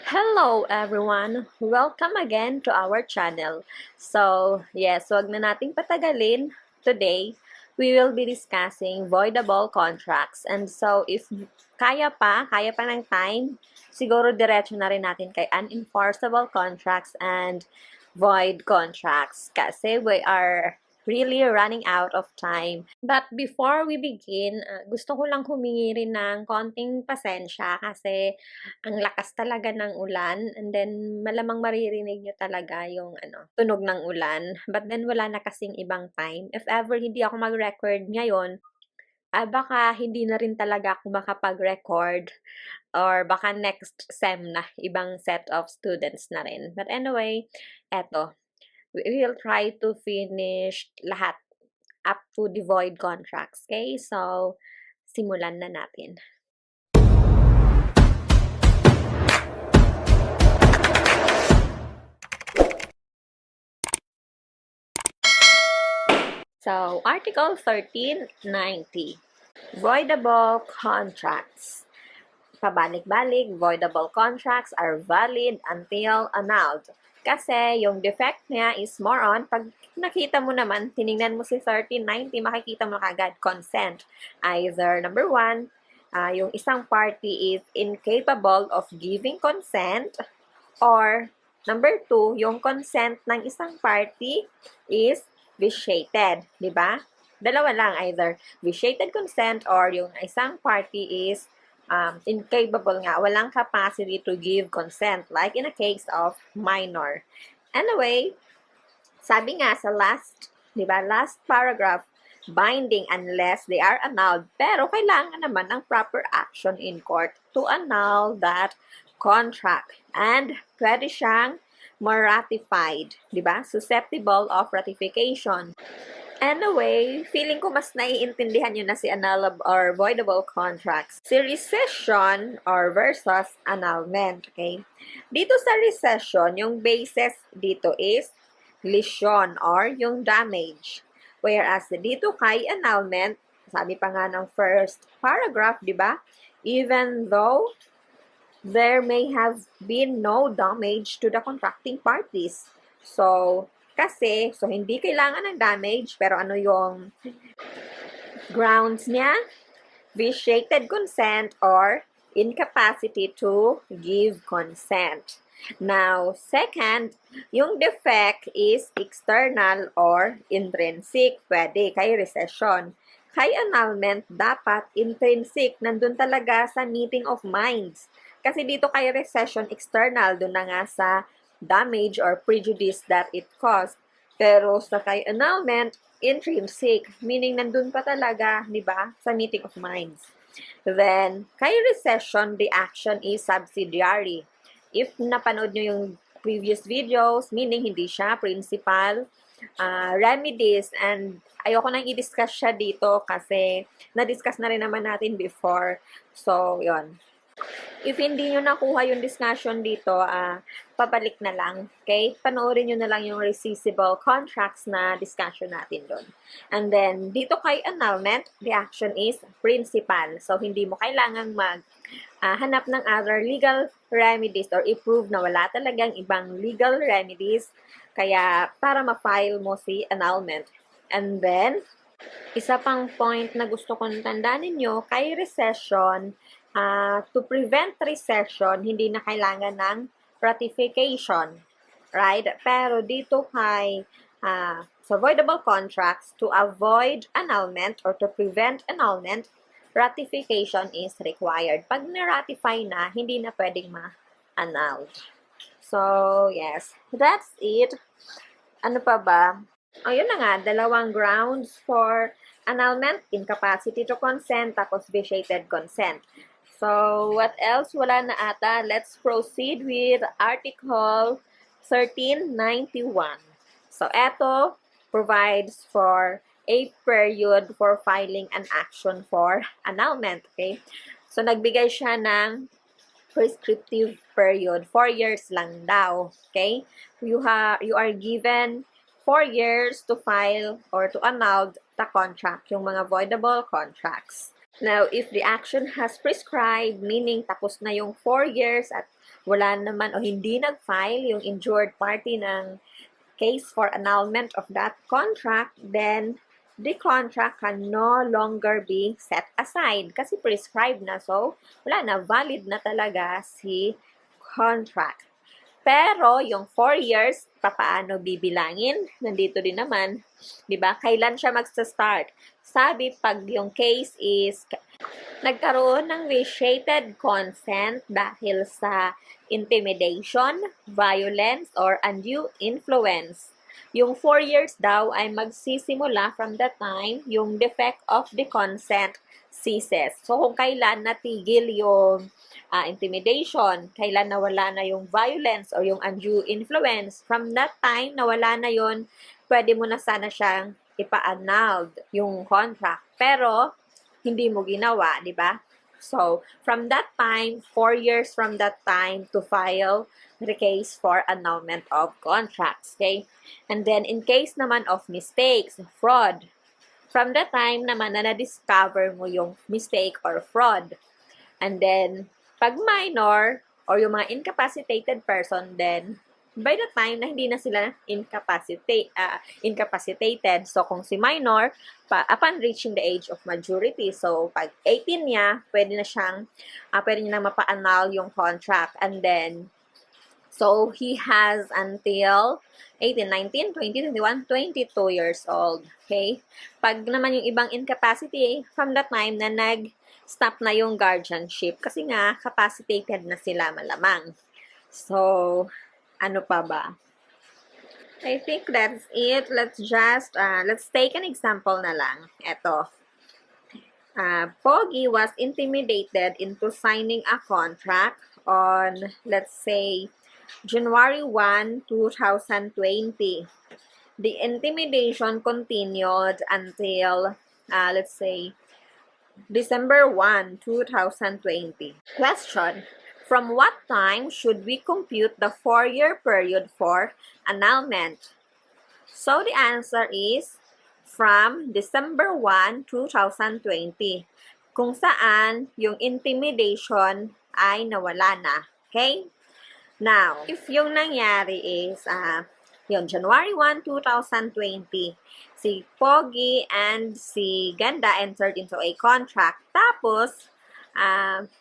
Hello everyone! Welcome again to our channel. So, yes, wag na nating patagalin. Today, we will be discussing voidable contracts. And so, if kaya pa ng time, siguro diretso na rin natin kay unenforceable contracts and void contracts. Kasi we are really running out of time. But before we begin, gusto ko lang humingi rin ng konting pasensya kasi ang lakas talaga ng ulan and then malamang maririnig nyo talaga yung tunog ng ulan. But then wala na kasing ibang time. If ever hindi ako mag-record ngayon, baka hindi na rin talaga ako makapag-record or baka next sem na, ibang set of students na rin. But anyway, eto, we will try to finish lahat up to the void contracts. Okay? So, simulan na natin. So, Article 1390. Voidable contracts. Pabalik-balik, voidable contracts are valid until annulled. Kasi yung defect niya is more on, pag nakita mo naman, tinignan mo si 1390, makikita mo kagad consent. Either, number one, yung isang party is incapable of giving consent, or number two, yung consent ng isang party is vitiated, di ba? Dalawa lang, either vitiated consent or yung isang party is incapable nga, walang capacity to give consent, like in a case of minor. Anyway, sabi nga sa last, di ba, last paragraph, binding unless they are annulled, pero kailangan naman ng proper action in court to annul that contract. And pwede siyang ma-ratified, di ba? Susceptible of ratification. Anyway, feeling ko mas naiintindihan nyo na si annullable or voidable contracts. Si rescission or versus annulment, okay? Dito sa rescission, yung basis dito is lesion or yung damage. Whereas dito kay annulment, sabi pa nga ng first paragraph, di ba? Even though there may have been no damage to the contracting parties. So, hindi kailangan ng damage, pero ano yung grounds niya? Vitiated consent or incapacity to give consent. Now, second, yung defect is external or intrinsic. Pwede kay rescission. Kay annulment, dapat intrinsic. Nandun talaga sa meeting of minds. Kasi dito kay rescission, external. Doon na nga sa damage or prejudice that it caused. Pero sa kay annulment, intrinsic, meaning nandun pa talaga, di ba, sa meeting of minds. Then, kay rescission, the action is subsidiary. If napanood nyo yung previous videos, meaning hindi siya principal, remedies, and ayoko nang i-discuss siya dito kasi na-discuss na rin naman natin before. So, yon. If hindi nyo nakuha yung discussion dito, pabalik na lang. Okay? Panoorin nyo na lang yung reciprocal contracts na discussion natin doon. And then, dito kay annulment, the action is principal. So, hindi mo kailangang hanap ng other legal remedies or i-prove na wala talagang ibang legal remedies. Kaya, para ma-file mo si annulment. And then, isa pang point na gusto kong tandaan ninyo, kay rescission, to prevent recession, hindi na kailangan ng ratification. Right? Pero dito kay sa voidable contracts, to avoid annulment or to prevent annulment, ratification is required. Pag na-ratify na, hindi na pwedeng ma-annulled. So, yes. That's it. Ano pa ba? Yun na nga, dalawang grounds for annulment, incapacity to consent, tapos vitiated consent. So, what else? Wala na ata. Let's proceed with Article 1391. So, eto provides for a period for filing an action for annulment. Okay? So, nagbigay siya ng prescriptive period. 4 years lang daw. Okay? You are given 4 years to file or to annul the contract, yung mga voidable contracts. Now, if the action has prescribed, meaning tapos na yung 4 years at wala naman o hindi nag-file yung injured party ng case for annulment of that contract, then the contract can no longer be set aside kasi prescribed na. So, wala na, valid na talaga si contract. Pero, yung 4 years, papaano bibilangin? Nandito din naman, di ba? Kailan siya magsa-start? Sabi, pag yung case is nagkaroon ng vitiated consent dahil sa intimidation, violence, or undue influence. Yung 4 years daw ay magsisimula from the time yung defect of the consent ceases. So, kung kailan natigil yung intimidation, kailan nawala na yung violence or yung undue influence, from that time, nawala na yon, pwede mo na sana siyang ipa-annulled yung contract. Pero, hindi mo ginawa, di ba? So, from that time, 4 years from that time to file the case for annulment of contracts, okay? And then, in case naman of mistakes, fraud, from the time naman na na-discover mo yung mistake or fraud, and then, pag minor, or yung mga incapacitated person, then, by the time na hindi na sila incapacitated, so kung si minor, upon reaching the age of majority, so pag 18 niya, pwede niya nang mapa-annul yung contract, and then, so he has until 18, 19, 20, 21, 22 years old, okay? Pag naman yung ibang incapacity, from the time na nag-stop na yung guardianship, kasi nga, capacitated na sila malamang. So, ano pa ba? I think that's it. Let's take an example na lang. Ito. Pogi was intimidated into signing a contract on, let's say, January 1, 2020. The intimidation continued until, let's say, December 1, 2020. Question. From what time should we compute the 4-year period for annulment? So the answer is from December 1, 2020, kung saan yung intimidation ay nawala na. Okay? Now, if yung nangyari is yung January 1, 2020, si Pogi and si Ganda entered into a contract. Tapos,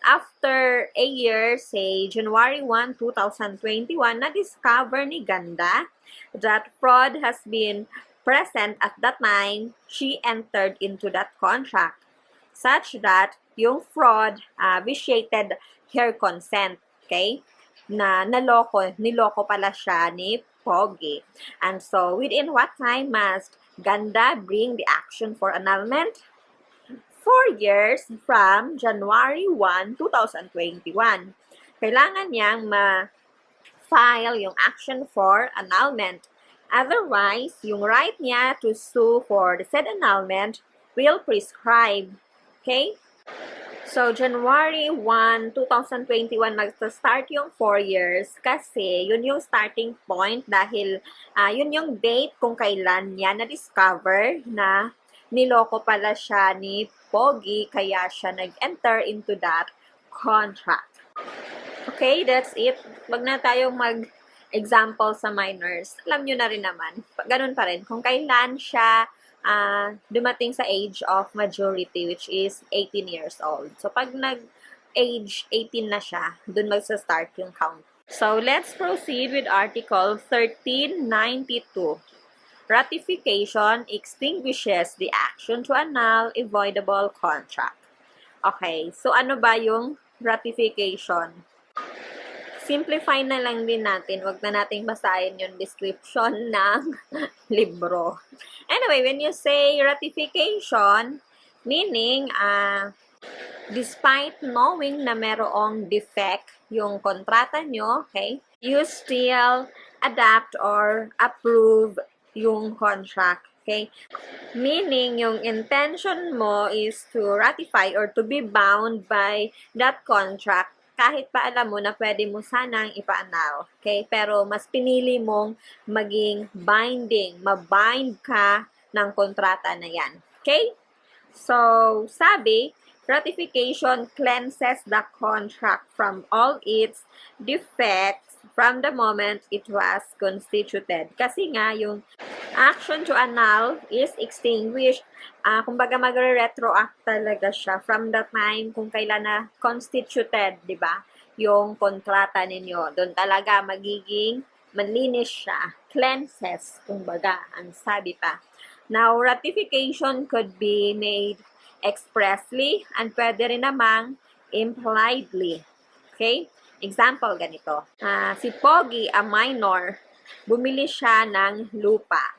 after a year, say January 1, 2021, na-discover ni Ganda that fraud has been present at that time she entered into that contract, such that yung fraud vitiated her consent, okay? Niloko pala siya ni Pogi. And so, within what time must Ganda bring the action for annulment? 4 years from January 1, 2021. Kailangan niyang ma-file yung action for annulment. Otherwise, yung right niya to sue for the said annulment will prescribe. Okay? So, January 1, 2021, magsa-start yung 4 years kasi yun yung starting point dahil yun yung date kung kailan niya na-discover na niloko pala siya ni Pogi, kaya siya nag-enter into that contract. Okay, that's it. Wag na tayong mag-example sa minors. Alam nyo na rin naman. Ganun pa rin. Kung kailan siya dumating sa age of majority, which is 18 years old. So, pag nag-age 18 na siya, dun magsa-start yung count. So, let's proceed with Article 1392. Ratification extinguishes the action to annul a voidable contract. Okay, so ano ba yung ratification? Simplify na lang din natin. Huwag na nating basahin yung description ng libro. Anyway, when you say ratification, meaning, despite knowing na merong defect yung kontrata nyo, okay, you still adapt or approve yung contract, okay? Meaning, yung intention mo is to ratify or to be bound by that contract kahit pa alam mo na pwede mo sanang ipa-annul, okay? Pero mas pinili mong maging binding, mabind ka ng kontrata na yan, okay? So, sabi, Ratification cleanses the contract from all its defects from the moment it was constituted. Kasi nga, yung action to annul is extinguished. Kumbaga, magre-retroact talaga siya from the time kung kailan na constituted, di ba? Yung kontrata ninyo. Doon talaga magiging malinis siya. Cleanses, kumbaga, ang sabi pa. Now, ratification could be made expressly and pwede rin namang impliedly. Okay? Example, ganito. Si Pogi, a minor, bumili siya ng lupa.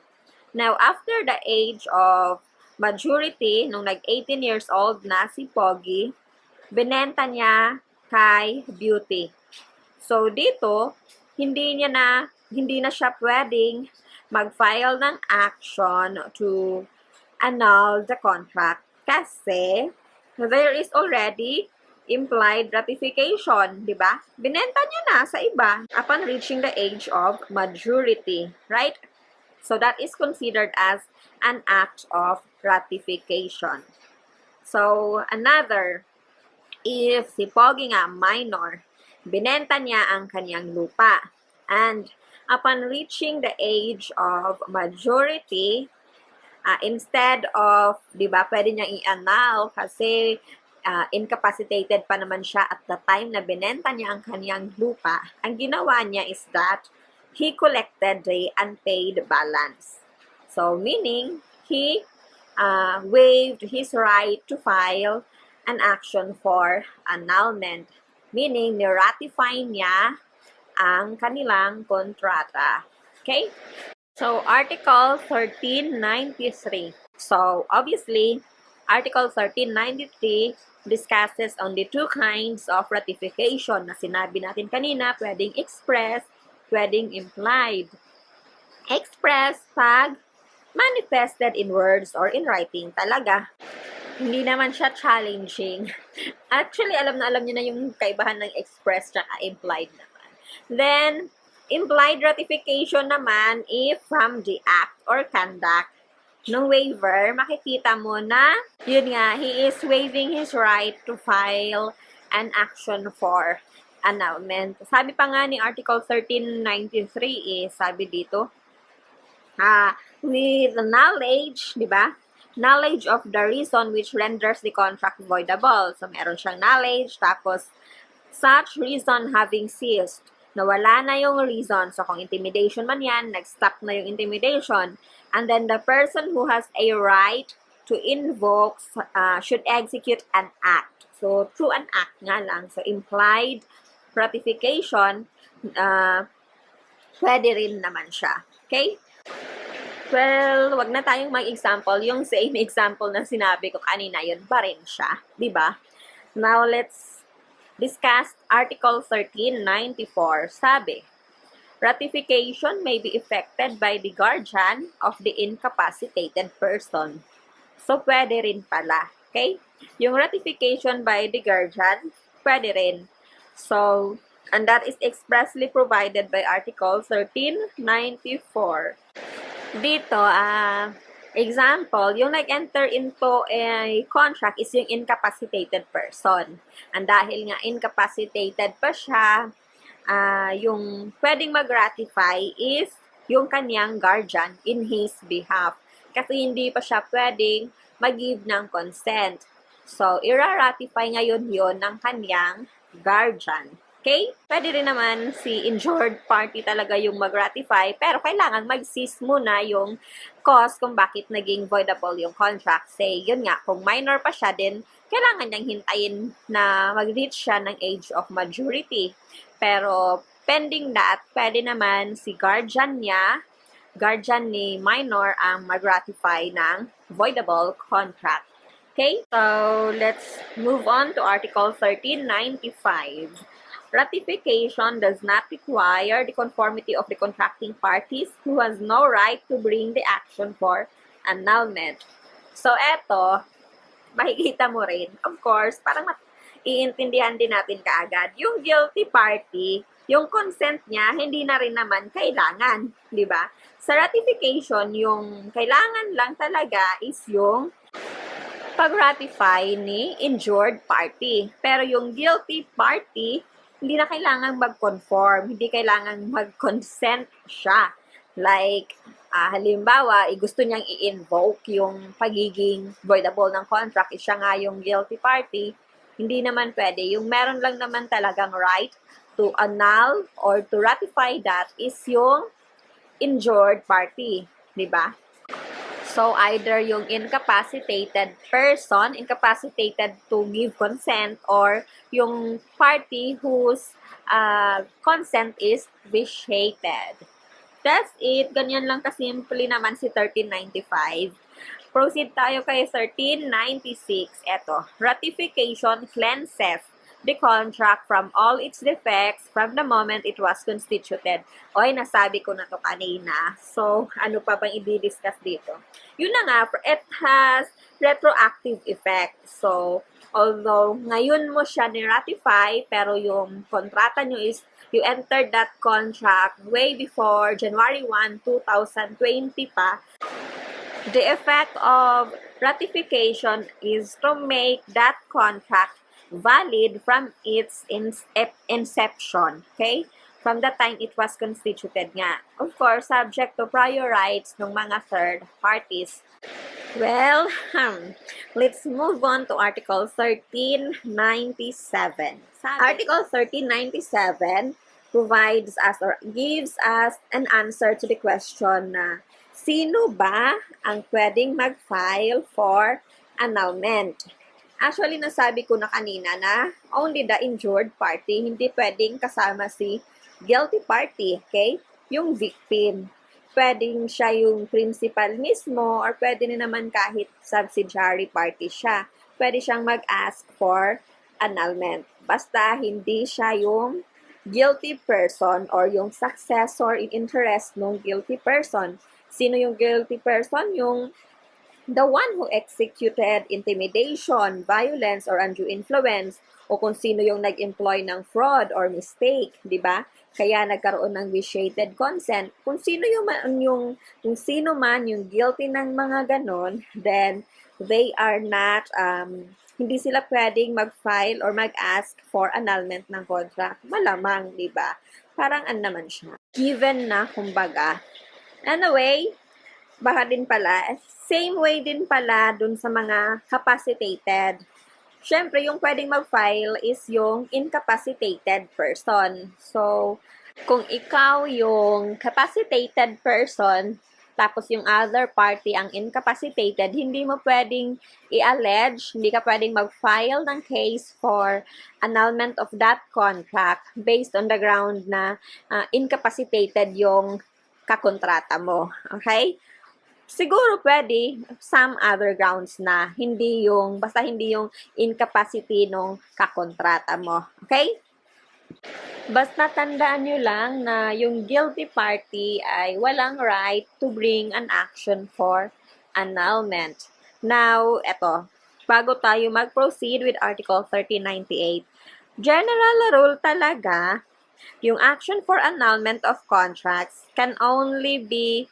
Now, after the age of majority, nung nag-18 years old na si Pogi, binenta niya kay Beauty. So, dito, hindi na siya pwedeng mag-file ng action to annul the contract kasi there is already implied ratification, di ba? Binenta niya na sa iba upon reaching the age of majority, right? So that is considered as an act of ratification. So another, if si Pogi nga minor, binenta niya ang kanyang lupa and upon reaching the age of majority, instead of, di ba, pwede niyang i-annul kasi incapacitated pa naman siya at the time na binenta niya ang kanyang lupa. Ang ginawa niya is that he collected the unpaid balance. So, meaning, he waived his right to file an action for annulment. Meaning, ni-ratify niya ang kanilang kontrata. Okay? So, Article 1393. So, obviously, Article 1393 discusses on the two kinds of ratification na sinabi natin kanina, pwedeng express, pwedeng implied. Express pag manifested in words or in writing talaga. Hindi naman siya challenging. Actually, alam niyo na yung kaibahan ng express at implied naman. Then, implied ratification naman if from the act or conduct ng waiver, makikita mo na, yun nga, he is waiving his right to file an action for annulment. Sabi pa nga ni Article 1393 sabi dito, with knowledge, di ba? Knowledge of the reason which renders the contract voidable. So, meron siyang knowledge, tapos, such reason having ceased. Nawala na yung reason. So, kung intimidation man yan, nag-stop na yung intimidation. And then, the person who has a right to invoke should execute an act. So, through an act nga lang. So, implied ratification, pwede rin naman siya. Okay? Well, wag na tayong mag-example. Yung same example na sinabi ko kanina, yun pa rin siya. Diba? Now, let's discuss Article 1394. Sabi, ratification may be effected by the guardian of the incapacitated person. So, pwede rin pala. Okay? Yung ratification by the guardian, pwede rin. So, and that is expressly provided by Article 1394. Dito, example, yung nag-enter into a contract is yung incapacitated person. And dahil nga incapacitated pa siya, yung pwedeng mag-ratify is yung kanyang guardian in his behalf. Kasi hindi pa siya pwedeng mag-give ng consent. So, ira-ratify ngayon yon ng kanyang guardian. Okay? Pwede rin naman si injured party talaga yung mag-ratify, pero kailangan mag-cease muna yung cause kung bakit naging voidable yung contract. Say, yun nga, kung minor pa siya din, kailangan niyang hintayin na mag-reach siya ng age of majority. Pero, pending that, pwede naman si guardian ni minor ang mag-ratify ng voidable contract. Okay? So, let's move on to Article 1395. Ratification does not require the conformity of the contracting parties who has no right to bring the action for annulment. So, eto, makikita mo rin, of course, parang iintindihan din natin kaagad. Yung guilty party, yung consent niya, hindi na rin naman kailangan, di ba? Sa ratification, yung kailangan lang talaga is yung pag-ratify ni injured party. Pero yung guilty party, hindi na kailangan mag-conform, hindi kailangan mag-consent siya. Like, halimbawa, gusto niyang i-invoke yung pagiging voidable ng contract, siya nga yung guilty party, hindi naman pwede. Yung meron lang naman talagang right to annul or to ratify that is yung injured party, di ba? So, either yung incapacitated person, incapacitated to give consent, or yung party whose consent is vitiated. That's it. Ganyan lang kasimple naman si 1395. Proceed tayo kay 1396. Eto, ratification cleanses the contract from all its defects from the moment it was constituted. Oy, nasabi ko na to kanina. So, ano pa bang i-discuss dito? Yun na nga, it has retroactive effect. So, although ngayon mo siya ni-ratify, pero yung kontrata nyo is you entered that contract way before January 1, 2020 pa, the effect of ratification is to make that contract valid from its inception, okay? From the time it was constituted nga. Of course, subject to prior rights ng mga third parties. Well, let's move on to Article 1397. Article 1397 provides us or gives us an answer to the question na sino ba ang pwedeng mag-file for annulment? Actually, nasabi ko na kanina na only the injured party, hindi pwedeng kasama si guilty party, okay? Yung victim. Pwedeng siya yung principal mismo or pwede na naman kahit subsidiary party siya. Pwede siyang mag-ask for annulment. Basta hindi siya yung guilty person or yung successor in interest ng guilty person. Sino yung guilty person? Yung the one who executed intimidation, violence, or undue influence, o kung sino yung nag-employ ng fraud or mistake, di ba? Kaya nagkaroon ng vitiated consent. Kung sino kung sino man yung guilty ng mga ganon, then they are not, hindi sila pwedeng mag-file or mag-ask for annulment ng contract. Malamang, di ba? Parang naman siya. Given na, kumbaga. Anyway, baka din pala, same way din pala dun sa mga capacitated. Siyempre, yung pwedeng mag-file is yung incapacitated person. So, kung ikaw yung capacitated person, tapos yung other party ang incapacitated, hindi mo pwedeng i-allege, hindi ka pwedeng mag-file ng case for annulment of that contract based on the ground na incapacitated yung kakontrata mo. Okay? Siguro pwede some other grounds na basta hindi yung incapacity nung kakontrata mo. Okay? Basta tandaan nyo lang na yung guilty party ay walang right to bring an action for annulment. Now, eto, bago tayo mag-proceed with Article 1398, general rule talaga, yung action for annulment of contracts can only be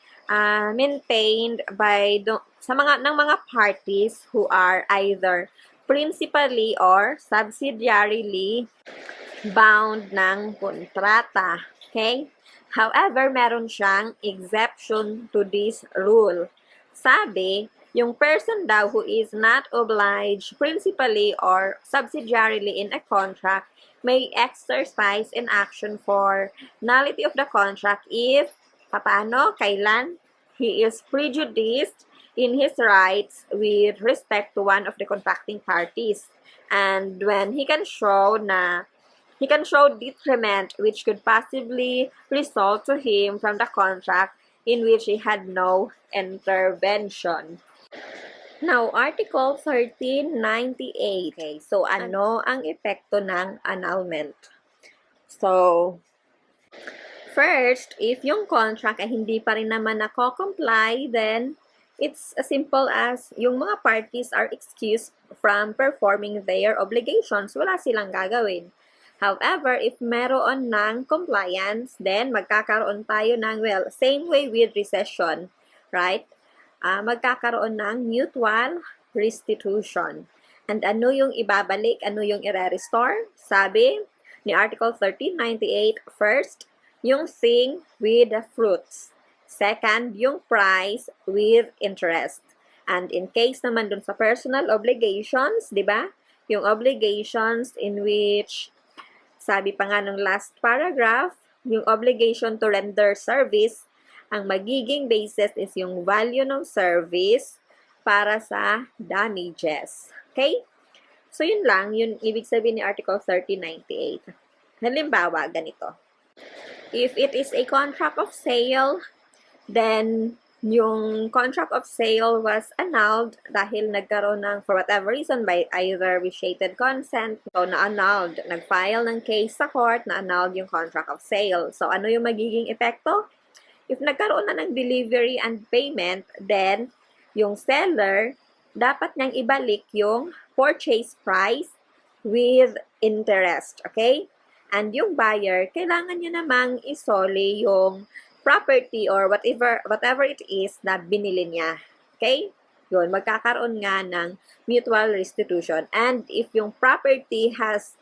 maintained by ng mga parties who are either principally or subsidiarily bound ng kontrata. Okay? However, meron siyang exception to this rule. Sabi, yung person daw who is not obliged principally or subsidiarily in a contract may exercise an action for nullity of the contract if paano, kailan he is prejudiced in his rights with respect to one of the contracting parties. And when he can show detriment which could possibly result to him from the contract in which he had no intervention. Now, Article 1398. Okay, so ano ang epekto ng annulment? So, first, if yung contract ay hindi pa rin naman nako-comply, then it's as simple as yung mga parties are excused from performing their obligations. Wala silang gagawin. However, if meron ng compliance, then magkakaroon tayo ng, same way with recession, right? Magkakaroon ng mutual restitution. And ano yung ibabalik? Ano yung i-restore? Sabi ni Article 1398, first, yung thing with fruits. Second, yung price with interest. And in case naman dun sa personal obligations, di ba? Yung obligations in which, sabi pa nga ng last paragraph, yung obligation to render service, ang magiging basis is yung value ng service para sa damages. Okay? So, yun lang. Yun ibig sabihin ni Article 1398. Halimbawa, ganito. If it is a contract of sale, then yung contract of sale was annulled dahil nagkaroon ng, for whatever reason, by either vitiated consent, so na-annulled. Nag-file ng case sa court, na-annulled yung contract of sale. So, ano yung magiging epekto? If nagkaroon na ng delivery and payment, then yung seller, dapat niyang ibalik yung purchase price with interest. Okay? And yung buyer, kailangan niya namang isoli yung property or whatever it is na binili niya. Okay? Yun, magkakaroon nga ng mutual restitution. And if yung property has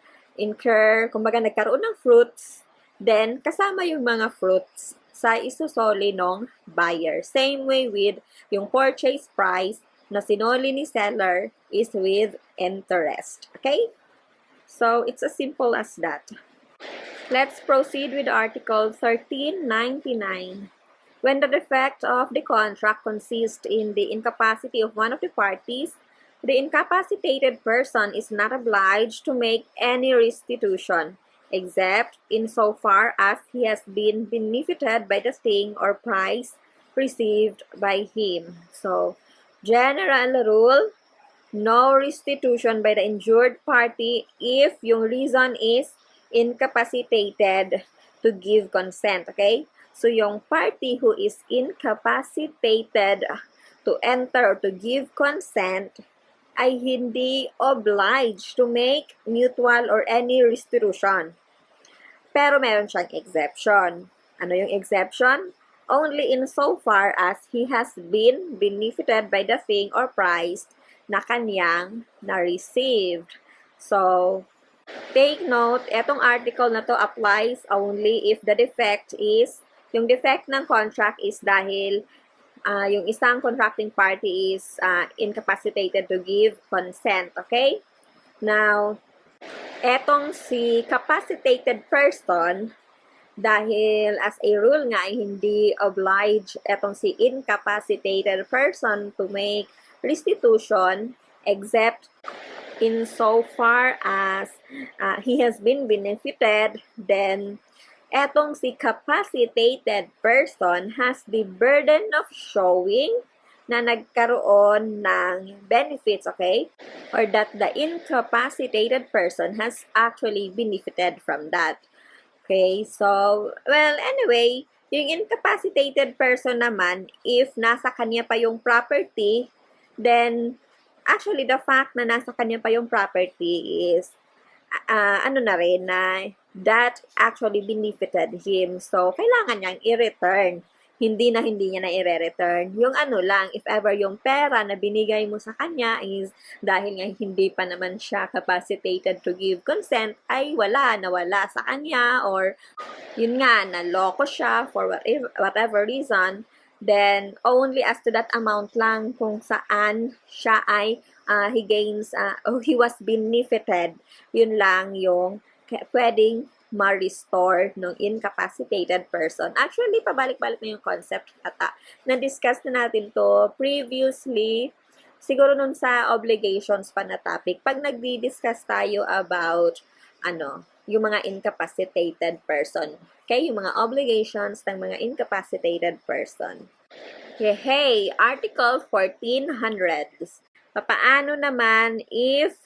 kumbaga nagkaroon ng fruits, then kasama yung mga fruits sa isusoli ng buyer. Same way with yung purchase price na sinoli ni seller is with interest. Okay? So, it's as simple as that. Let's proceed with Article 1399. When the defect of the contract consists in the incapacity of one of the parties, the incapacitated person is not obliged to make any restitution, except insofar as he has been benefited by the thing or price received by him. So, general rule, no restitution by the injured party if yung reason is incapacitated to give consent, okay? So, yung party who is incapacitated to enter or to give consent ay hindi obliged to make mutual or any restitution. Pero meron siyang exception. Ano yung exception? Only insofar as he has been benefited by the thing or price na kanyang na-received. So, take note, etong article na to applies only if the defect is, yung defect ng contract is dahil yung isang contracting party is incapacitated to give consent, okay? Now, etong si capacitated person, dahil as a rule nga, hindi obliged etong si incapacitated person to make restitution except insofar as he has been benefited, then etong si capacitated person has the burden of showing na nagkaroon ng benefits, okay? Or that the incapacitated person has actually benefited from that. Okay, so, well, anyway, yung incapacitated person naman, if nasa kanya pa yung property, then actually, the fact na nasa kanya pa yung property is, ano na rin, na that actually benefited him. So, kailangan niyang i-return. Hindi niya na i-return. Yung ano lang, if ever yung pera na binigay mo sa kanya is dahil nga hindi pa naman siya capacitated to give consent, ay nawala sa kanya, or yun nga, naloko siya for whatever reason, then only as to that amount lang kung saan siya ay he was benefited, yun lang yung pwedeng ma-restore ng incapacitated person. Actually, pabalik-balik na yung concept ata. Na-discuss na natin to previously, siguro nun sa obligations pa na topic. Pag nagdi-discuss tayo about, yung mga incapacitated person. Okay? Yung mga obligations ng mga incapacitated person. Okay, hey, Article 1400. Papaano naman if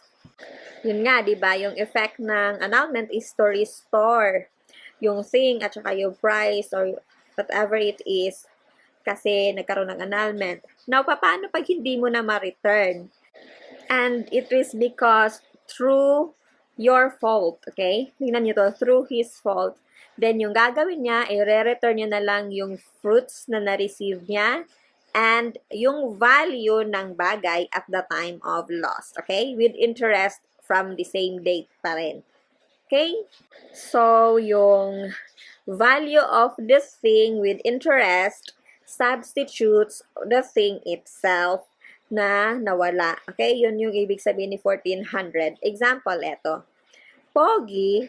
yun nga, di ba, yung effect ng annulment is to restore yung thing at saka yung price or whatever it is kasi nagkaroon ng annulment. Now, paano pag hindi mo na ma-return? And it is because through your fault, okay? Tingnan nyo to, through his fault. Then, yung gagawin niya, i-re-return niya na lang yung fruits na na-receive niya and yung value ng bagay at the time of loss. Okay? With interest from the same date pa rin. Okay? So, yung value of this thing with interest substitutes the thing itself na nawala. Okay? Yun yung ibig sabihin ni 1400. Example, eto. Pogi,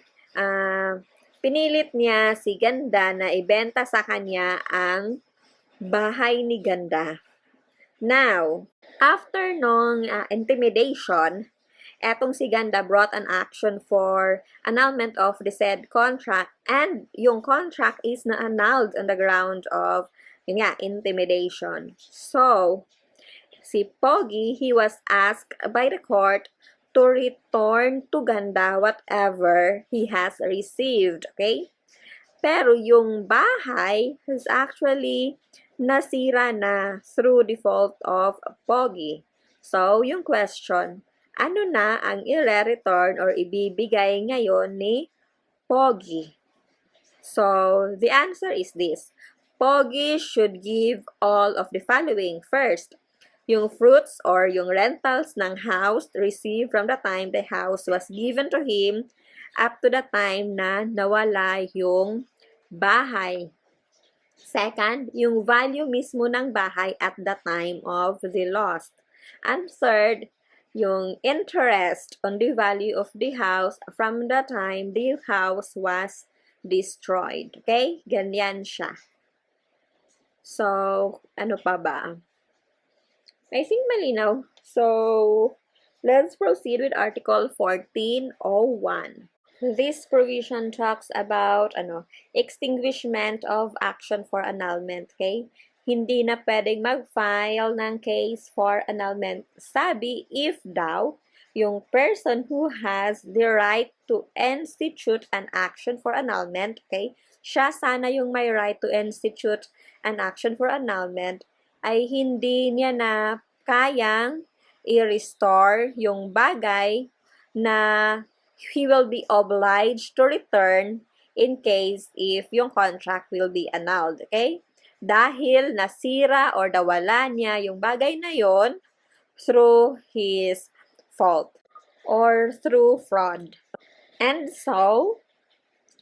pinilit niya si Ganda na ibenta sa kanya ang bahay ni Ganda. Now, after nung intimidation, etong si Ganda brought an action for annulment of the said contract, and yung contract is na-annulled on the ground of intimidation. So, si Pogi, he was asked by the court to return to Ganda whatever he has received. Okay? Pero yung bahay is actually nasira na through default of Pogi. So, yung question, ano na ang i-return or ibibigay ngayon ni Pogi? So, the answer is this. Pogi should give all of the following. First, yung fruits or yung rentals ng house received from the time the house was given to him up to the time na nawala yung bahay. Second, yung value mismo ng bahay at the time of the loss. And third, yung interest on the value of the house from the time the house was destroyed. Okay? Ganyan siya. So, ano pa ba? I think malinaw. So, let's proceed with Article 1401. This provision talks about extinguishment of action for annulment. Okay? Hindi na pwedeng mag-file ng case for annulment. Sabi, if daw, yung person who has the right to institute an action for annulment, okay, siya sana yung may right to institute an action for annulment, ay hindi niya na kayang i-restore yung bagay na he will be obliged to return in case if yung contract will be annulled. Okay? Dahil nasira or nawala niya yung bagay na yon through his fault or through fraud. And so,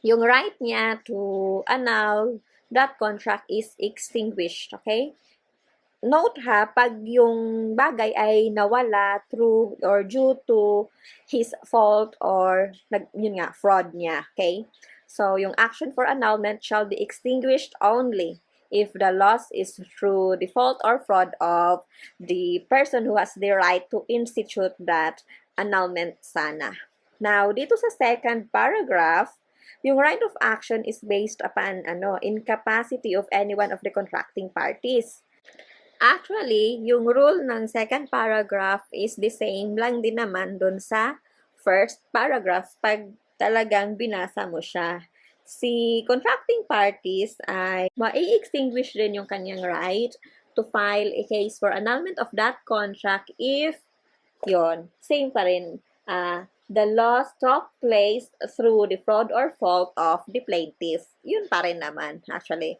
yung right niya to annul that contract is extinguished. Okay? Note ha, pag yung bagay ay nawala through or due to his fault or fraud niya, okay? So, yung action for annulment shall be extinguished only if the loss is through the fault or fraud of the person who has the right to institute that annulment sana. Now, dito sa second paragraph, yung right of action is based upon incapacity of any one of the contracting parties. Actually, yung rule ng second paragraph is the same lang din naman dun sa first paragraph pag talagang binasa mo siya. Si contracting parties ay mai-extinguish din yung kanyang right to file a case for annulment of that contract if same pa rin. The loss took place through the fraud or fault of the plaintiff. Yun pa rin naman, actually.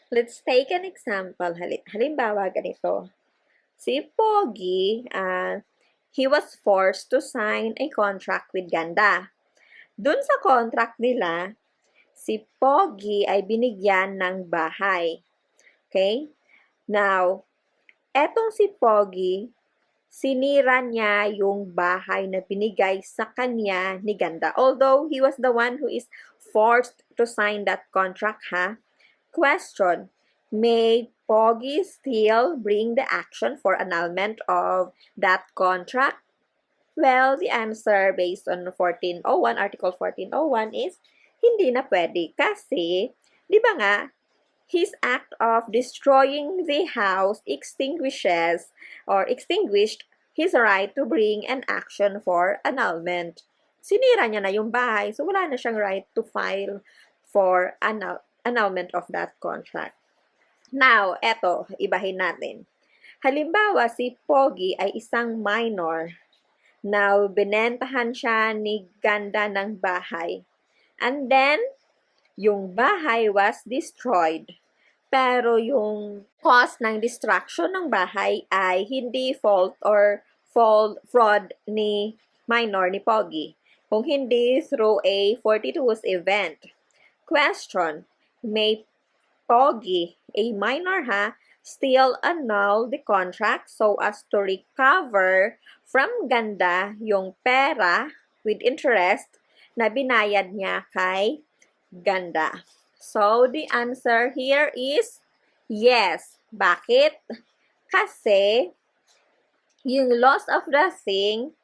Let's take an example. Halimbawa, ganito. Si Pogi, he was forced to sign a contract with Ganda. Dun sa contract nila, si Pogi ay binigyan ng bahay. Okay? Now, etong si Pogi, sinira niya yung bahay na binigay sa kanya ni Ganda. Although, he was the one who is forced to sign that contract, ha? Question, may Pogi still bring the action for annulment of that contract? Well, the answer based on 1401, Article 1401 is hindi na pwede kasi, di ba nga, his act of destroying the house extinguished his right to bring an action for annulment. Sinira niya na yung bahay, so wala na siyang right to file for annulment of that contract. Now, eto, ibahin natin. Halimbawa, si Pogi ay isang minor. Now, binentahan siya ni Ganda ng bahay. And then, yung bahay was destroyed. pero yung cause ng destruction ng bahay ay hindi fault or fraud ni minor, ni Pogi. Kung hindi through a fortuitous event. Question, may Pogi, a minor still annul the contract so as to recover from Ganda yung pera with interest na binayad niya kay Ganda. So, the answer here is yes. Bakit? Kasi, yung loss of the thing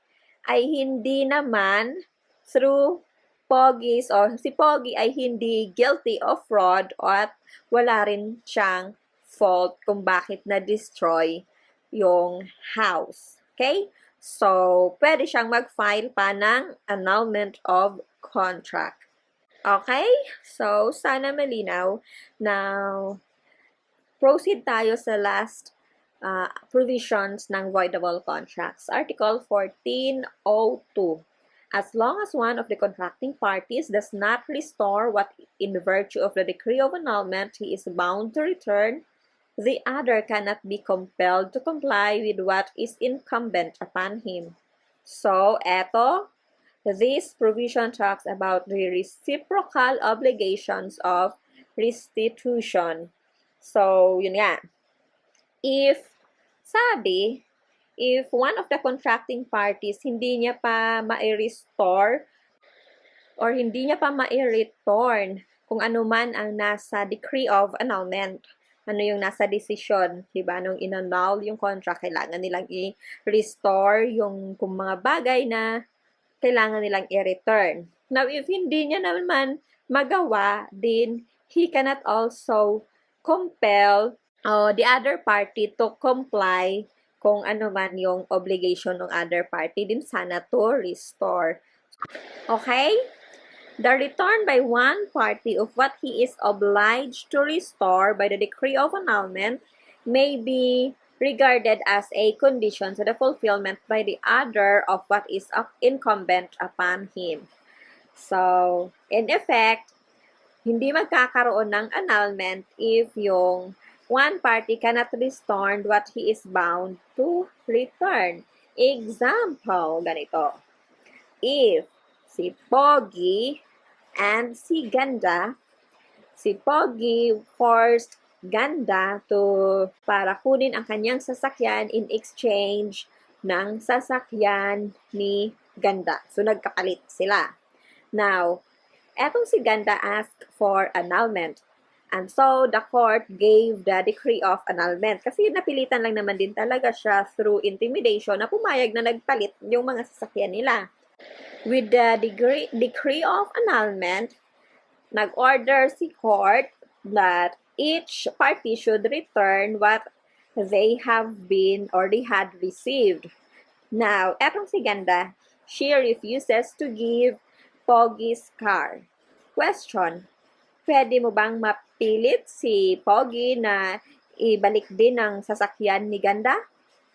ay hindi naman through Pogi's or si Pogi ay hindi guilty of fraud at wala rin siyang fault kung bakit na-destroy yung house. Okay? So, pwede siyang mag-file pa ng annulment of contract. Okay? So, sana malinaw. Now, proceed tayo sa last provisions ng voidable contracts. Article 1402. As long as one of the contracting parties does not restore what in virtue of the decree of annulment he is bound to return, the other cannot be compelled to comply with what is incumbent upon him. So, eto, this provision talks about the reciprocal obligations of restitution. So, yun nga. If one of the contracting parties hindi niya pa ma-restore or hindi niya pa ma-return kung ano man ang nasa decree of annulment, ano yung nasa decision, diba? Nung in-annul yung contract, kailangan nilang i-restore yung kung mga bagay na kailangan nilang i-return. Now, if hindi niya naman magawa, then he cannot also compel the other party to comply kung ano man yung obligation ng other party din sana to restore. Okay? The return by one party of what he is obliged to restore by the decree of annulment may be regarded as a condition to the fulfillment by the other of what is incumbent upon him. So, in effect, hindi magkakaroon ng annulment if yung one party cannot restore what he is bound to return. Example, ganito. If si Pogi and si Ganda, si Pogi forced Ganda para kunin ang kanyang sasakyan in exchange ng sasakyan ni Ganda. So, nagkapalit sila. Now, etong si Ganda asked for annulment. And so, the court gave the decree of annulment. Kasi napilitan lang naman din talaga siya through intimidation na pumayag na nagpalit yung mga sasakyan nila. With the decree of annulment, nag-order si court that each party should return what they have been or they had received. Now, etong si Ganda, she refuses to give Pogi's car. Question, pwede mo bang mapilit si Pogi na ibalik din ang sasakyan ni Ganda?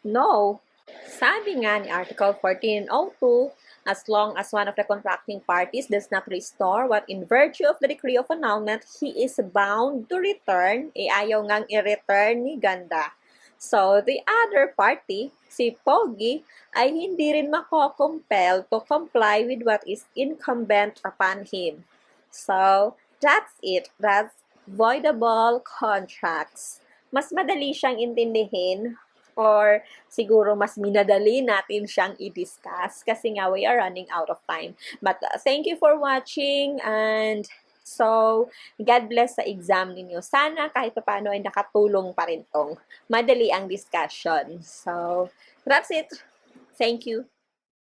No. Sabi nga ni Article 1402, as long as one of the contracting parties does not restore what in virtue of the decree of annulment he is bound to return, ayaw ngang i-return ni Ganda. So, the other party, si Pogi, ay hindi rin mako-compel to comply with what is incumbent upon him. So, that's it. That's voidable contracts. Mas madali siyang intindihin or siguro mas minadali natin siyang i-discuss kasi nga we are running out of time. But thank you for watching and so God bless sa exam ninyo. Sana kahit paano ay nakatulong pa rin tong madali ang discussion. So that's it. Thank you.